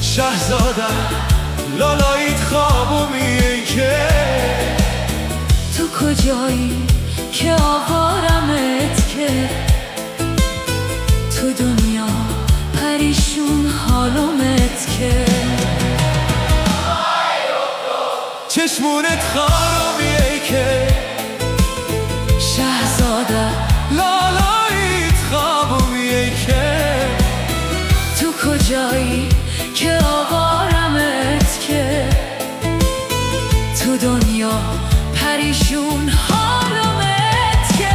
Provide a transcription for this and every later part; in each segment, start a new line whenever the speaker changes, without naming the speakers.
شهزادم لالاییت خوابومیه که
تو کجایی که آوارمت که تو دنیا پریشون حالومت که
چشمونت خارومیه که
شهزاده
لالاییت خوابومیه که
تو کجایی که آوارمت که تو دنیا پریشون حالومت که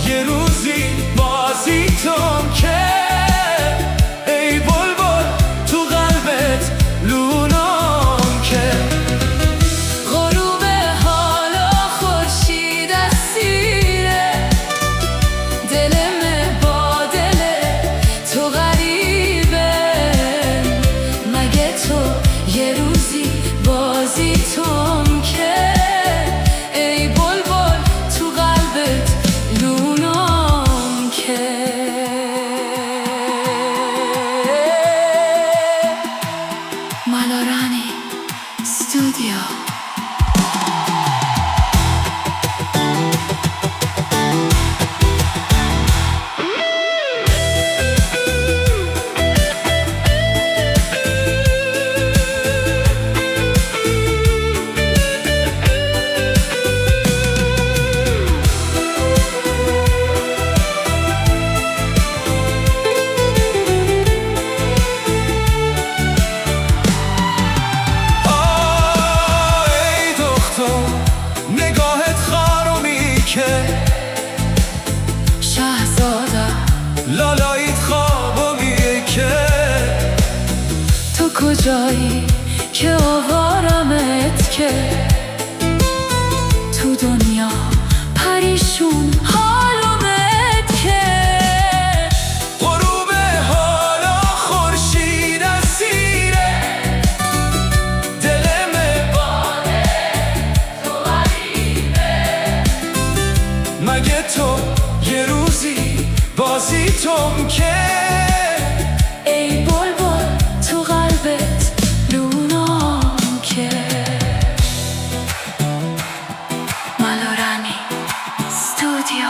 یه روزی بازیتم که ای بلبل تو قلبت لونم که
غروب حالا خورشید اسیره دلم با دل تو غریبه مگه تو یه روزی بازیتم که ای بلبل تو قلبت لونم که مالورانی استودیو
نگاهت خارومی که
شهزاده
لالاییت خوابومیه که
تو کجایی که آوارمت که تو دنیا پریشون حالومت که
غروب حالا خورشید اسیره دلم مگه تو یه روزی بازیتم که
ای بلبل تو قلبت لونم که مالورانی استودیو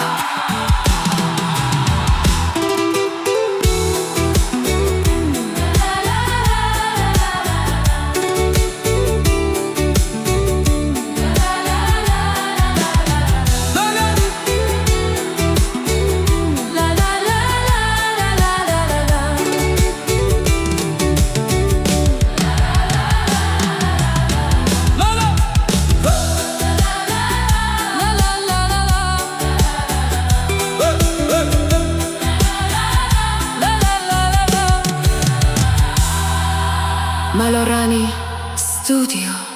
Malorani Studio.